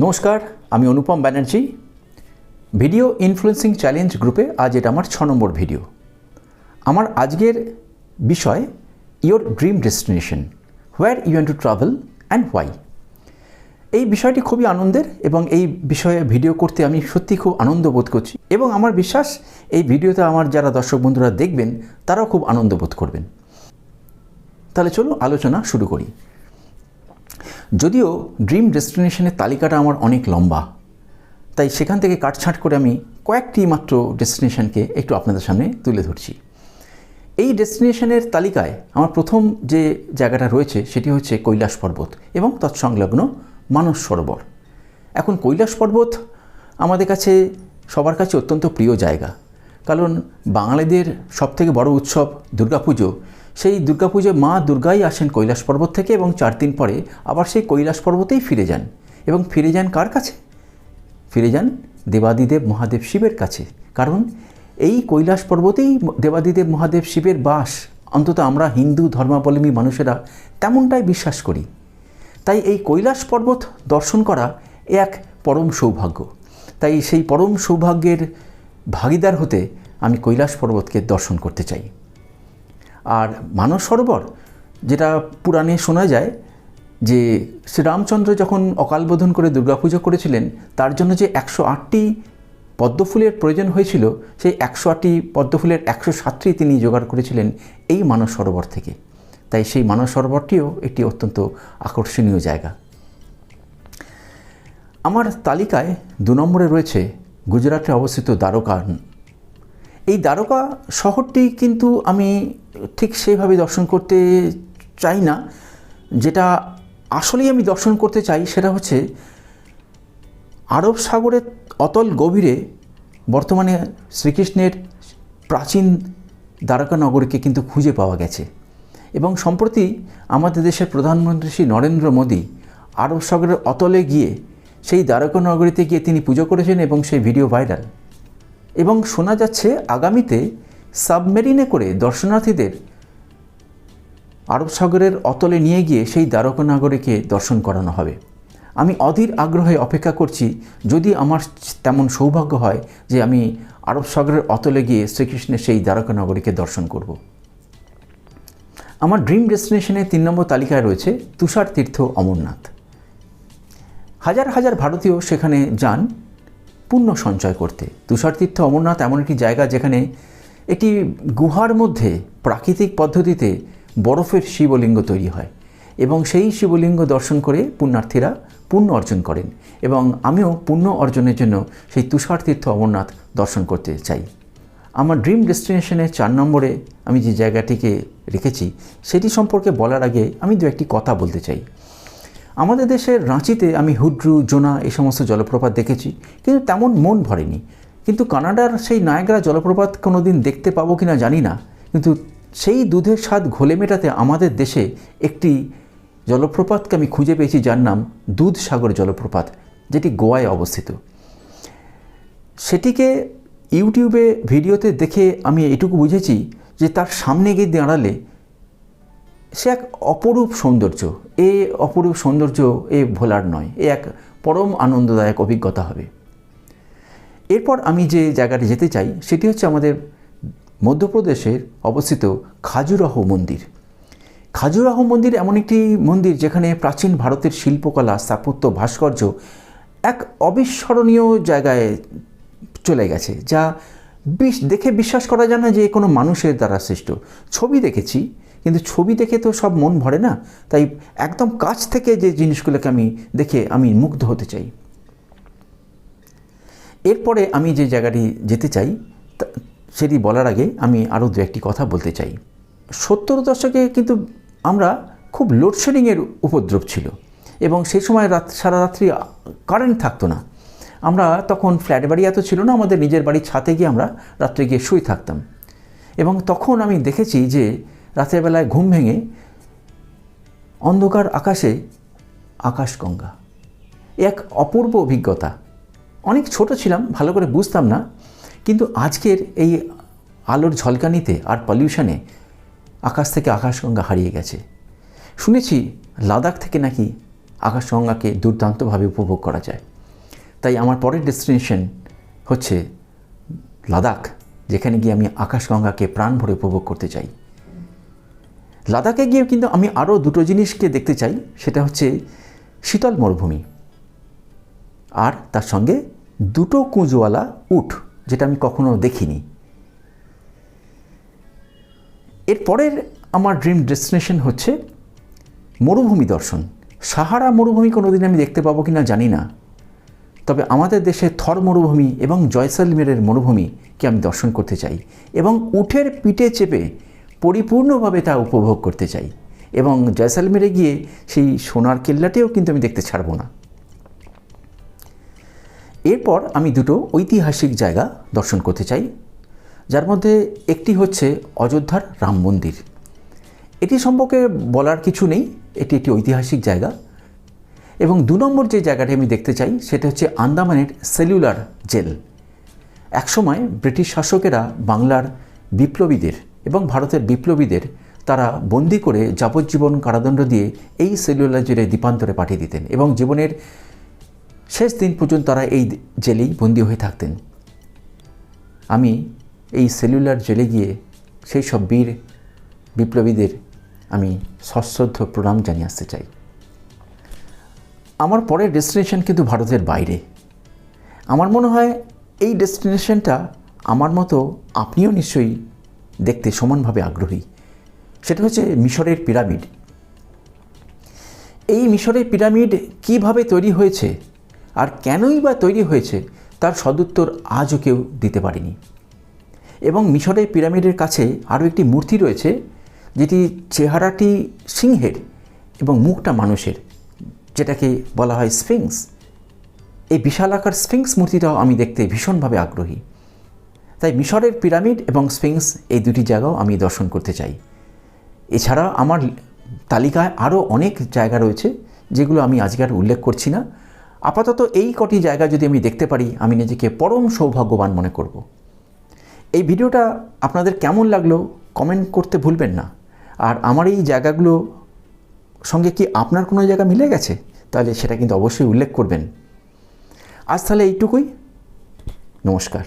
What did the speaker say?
নমস্কার, আমি অনুপম Banerjee. Video influencing challenge গ্রুপে আজ এটা আমার 6 নম্বর ভিডিও। আমার আজকের বিষয় your dream destination, where you want to travel and why. এই বিষয়টি খুবই আনন্দের এবং এই বিষয়ে ভিডিও করতে আমি সত্যি খুব আনন্দ বোধ করছি এবং আমার বিশ্বাস এই ভিডিওতে আমার যারা দর্শক বন্ধুরা দেখবেন তারাও খুব আনন্দ বোধ করবেন। তাহলে চলো আলোচনা শুরু করি। যদিও ড্রিম ডেস্টিনেশনের তালিকাটা আমার অনেক লম্বা, তাই সেখান থেকে কাটছাঁট করে আমি কয়েকটি মাত্র ডেস্টিনেশনকে একটু আপনাদের সামনে তুলে ধরছি। এই ডেস্টিনেশনের তালিকায় আমার প্রথম যে জায়গাটা রয়েছে সেটি হচ্ছে কৈলাস পর্বত এবং তৎসংলগ্ন মানস সরোবর। এখন কৈলাস পর্বত আমাদের কাছে সবার কাছে অত্যন্ত প্রিয় জায়গা, কারণ বাঙালিদের সবথেকে বড় উৎসব দুর্গাপুজো। সেই দুর্গাপুজোয় মা দুর্গাই আসেন কৈলাস পর্বত থেকে এবং 4 দিন পরে আবার সেই কৈলাস পর্বতেই ফিরে যান। এবং ফিরে যান কার কাছে? ফিরে যান দেবাদিদেব মহাদেব শিবের কাছে, কারণ এই কৈলাস পর্বতেই দেবাদিদেব মহাদেব শিবের বাস। অন্তত আমরা হিন্দু ধর্মাবলম্বী মানুষেরা তেমনটাই বিশ্বাস করি। তাই এই কৈলাস পর্বত দর্শন করা এক পরম সৌভাগ্য। তাই সেই পরম সৌভাগ্যের ভাগিদার হতে আমি কৈলাস পর্বতকে দর্শন করতে চাই। আর মানস সরোবর, যেটা পুরাণে শোনা যায় যে শ্রীরামচন্দ্র যখন অকালবোধন করে দুর্গাপুজো করেছিলেন, তার জন্য যে 108টি পদ্মফুলের প্রয়োজন হয়েছিল, সেই 108টি পদ্মফুলের 107টি তিনি জোগাড় করেছিলেন এই মানস সরোবর থেকে। তাই সেই মানস সরোবরটিও একটি অত্যন্ত আকর্ষণীয় জায়গা। আমার তালিকায় 2 নম্বরে রয়েছে গুজরাটে অবস্থিত দ্বারকা। এই দ্বারকা শহরটি কিন্তু আমি ঠিক সেইভাবে দর্শন করতে চাই না। যেটা আসলেই আমি দর্শন করতে চাই সেটা হচ্ছে আরব সাগরের অতল গভীরে বর্তমানে শ্রীকৃষ্ণের প্রাচীন দ্বারকা নগরীকে কিন্তু খুঁজে পাওয়া গেছে। এবং সম্প্রতি আমাদের দেশের প্রধানমন্ত্রী শ্রী নরেন্দ্র মোদী আরব সাগরের অতলে গিয়ে সেই দ্বারকা নগরীতে গিয়ে তিনি পুজো করেছেন এবং সেই ভিডিও ভাইরাল। এবং শোনা যাচ্ছে আগামীতে সাবমেরিনে করে দর্শনার্থীদের আরব সাগরের অতলে নিয়ে গিয়ে সেই দ্বারকা নগরীকে দর্শন করানো হবে। আমি অধীর আগ্রহে অপেক্ষা করছি, যদি আমার তেমন সৌভাগ্য হয় যে আমি আরব সাগরের অতলে গিয়ে শ্রীকৃষ্ণের সেই দ্বারকা নগরীকে দর্শন করব। আমার ড্রিম ডেস্টিনেশনের 3 নম্বর তালিকায় রয়েছে তুষার তীর্থ অমরনাথ। হাজার হাজার ভারতীয় সেখানে যান পুণ্য সঞ্চয় করতে। তুষার তীর্থ অমরনাথ এমন একটি জায়গা যেখানে একটি গুহার মধ্যে প্রাকৃতিক পদ্ধতিতে বরফের শিবলিঙ্গ তৈরি হয় এবং সেই শিবলিঙ্গ দর্শন করে পুণ্যার্থীরা পুণ্য অর্জন করেন। এবং আমিও পুণ্য অর্জনের জন্য সেই তুষার তীর্থ অমরনাথ দর্শন করতে চাই। আমার ড্রিম ডেস্টিনেশনের 4 নম্বরে আমি যে জায়গাটিকে রেখেছি সেটি সম্পর্কে বলার আগে আমি 2-1টি কথা বলতে চাই। আমাদের দেশের রাঁচিতে আমি হুড্রু, জোনা এই সমস্ত জলপ্রপাত দেখেছি, কিন্তু তেমন মন ভরেনি। কিন্তু কানাডার সেই নায়াগ্রা জলপ্রপাত কোনো দিন দেখতে পাবো কিনা জানি না, কিন্তু সেই দুধের স্বাদ ঘোলে মেটাতে আমাদের দেশে একটি জলপ্রপাতকে আমি খুঁজে পেয়েছি, যার নাম দুধসাগর জলপ্রপাত, যেটি গোয়ায় অবস্থিত। সেটিকে ইউটিউবে ভিডিওতে দেখে আমি এটুকু বুঝেছি যে তার সামনে গিয়ে দাঁড়ালে সে এক অপরূপ সৌন্দর্য। এ অপরূপ সৌন্দর্য এ ভোলার নয়, এ এক পরম আনন্দদায়ক অভিজ্ঞতা হবে। এরপর আমি যে জায়গাটি যেতে চাই সেটি হচ্ছে আমাদের মধ্যপ্রদেশের অবস্থিত খাজুরাহো মন্দির। খাজুরাহো মন্দির এমন একটি মন্দির যেখানে প্রাচীন ভারতের শিল্পকলা, স্থাপত্য, ভাস্কর্য এক অবিস্মরণীয় জায়গায় চলে গেছে, যা দেখে বিশ্বাস করা যায় না যে কোনো মানুষের দ্বারা সৃষ্ট। ছবি দেখেছি, কিন্তু ছবি দেখে তো সব মন ভরে না, তাই একদম কাছ থেকে যে জিনিসগুলোকে আমি দেখে আমি মুগ্ধ হতে চাই। এরপরে আমি যে জায়গাটি যেতে চাই সেটি বলার আগে আমি আরও 2-1টি কথা বলতে চাই। 70 দশকে কিন্তু আমরা খুব লোডশেডিংয়ের উপদ্রব ছিল এবং সেই সময় সারা রাত্রি কারেন্ট থাকতো না। আমরা তখন ফ্ল্যাট বাড়ি এত ছিল না, আমাদের নিজের বাড়ির ছাদে গিয়ে আমরা রাত্রে গিয়ে শুয়ে থাকতাম। এবং তখন আমি দেখেছি যে রাতের বেলায় ঘুম ভেঙে অন্ধকার আকাশে আকাশগঙ্গা, এক অপূর্ব অভিজ্ঞতা। অনেক ছোট ছিলাম, ভালো করে বুঝতাম না, কিন্তু আজকের এই আলোর ঝলকানিতে আর পলিউশনে আকাশ থেকে আকাশগঙ্গা হারিয়ে গেছে। শুনেছি লাদাখ থেকে নাকি আকাশগঙ্গাকে দুর্দান্তভাবে উপভোগ করা যায়। তাই আমার পরের ডেস্টিনেশন হচ্ছে লাদাখ, যেখানে গিয়ে আমি আকাশগঙ্গাকে প্রাণ ভরে উপভোগ করতে চাই। লাদাখে গিয়ে কিন্তু আমি আরও দুটো জিনিসকে দেখতে চাই, সেটা হচ্ছে শীতল মরুভূমি আর তার সঙ্গে দুটো কুঁজওয়ালা উট, যেটা আমি কখনো দেখিনি। এরপরের আমার ড্রিম ডেস্টিনেশন হচ্ছে মরুভূমি দর্শন। সাহারা মরুভূমি কোনোদিন আমি দেখতে পাবো কিনা জানি না, তবে আমাদের দেশে থর মরুভূমি এবং জয়সলমেরের মরুভূমিকে আমি দর্শন করতে চাই এবং উটের পিঠে চেপে পরিপূর্ণভাবে তা উপভোগ করতে চাই। এবং জয়সলমেরে গিয়ে সেই সোনার কেল্লাটিও কিন্তু আমি দেখতে ছাড়ব না। এরপর আমি দুটো ঐতিহাসিক জায়গা দর্শন করতে চাই, যার মধ্যে একটি হচ্ছে অযোধ্যার রাম মন্দির। এটি সম্পর্কে বলার কিছু নেই, এটি একটি ঐতিহাসিক জায়গা। এবং 2 নম্বর যে জায়গাটি আমি দেখতে চাই সেটা হচ্ছে আন্দামানের সেলুলার জেল। একসময় ব্রিটিশ শাসকেরা বাংলার বিপ্লবীদের এবং ভারতের বিপ্লবীদের তারা বন্দি করে যাবজ্জীবন কারাদণ্ড দিয়ে এই সেলুলার জেলে দ্বীপান্তরে পাঠিয়ে দিতেন এবং জীবনের শেষ দিন পর্যন্ত তারা এই জেলেই বন্দি হয়ে থাকতেন। আমি এই সেলুলার জেলে গিয়ে সেই সব বীর বিপ্লবীদের আমি সশ্রদ্ধ প্রণাম জানিয়ে আসতে চাই। আমার পরের ডেস্টিনেশন কিন্তু ভারতের বাইরে। আমার মনে হয় এই ডেস্টিনেশনটা আমার মতো আপনিও নিশ্চয়ই দেখতে সমানভাবে আগ্রহী। সেটা হচ্ছে মিশরের পিরামিড। এই মিশরের পিরামিড কিভাবে তৈরি হয়েছে আর কেনই বা তৈরি হয়েছে তার সদুত্তর আজও কেউ দিতে পারেনি। এবং মিশরের পিরামিডের কাছে আরও একটি মূর্তি রয়েছে, যেটি চেহারাটি সিংহের এবং মুখটা মানুষের, যেটাকে বলা হয় স্ফিংস। এই বিশালাকার স্ফিংস মূর্তিটাও আমি দেখতে ভীষণভাবে আগ্রহী। তাই মিশরের পিরামিড এবং স্ফিংস এই দুটি জায়গাও আমি দর্শন করতে চাই। এছাড়া আমার তালিকায় আরও অনেক জায়গা রয়েছে যেগুলো আমি আজকে আর উল্লেখ করছি না। আপাতত এই কটি জায়গা যদি আমি দেখতে পারি আমি নিজেকে পরম সৌভাগ্যবান মনে করব। এই ভিডিওটা আপনাদের কেমন লাগলো কমেন্ট করতে ভুলবেন না। আর আমার এই জায়গাগুলো সঙ্গে কি আপনার কোনো জায়গা মিলে গেছে তাহলে সেটা কিন্তু অবশ্যই উল্লেখ করবেন। আজ তাহলে এইটুকুই। নমস্কার।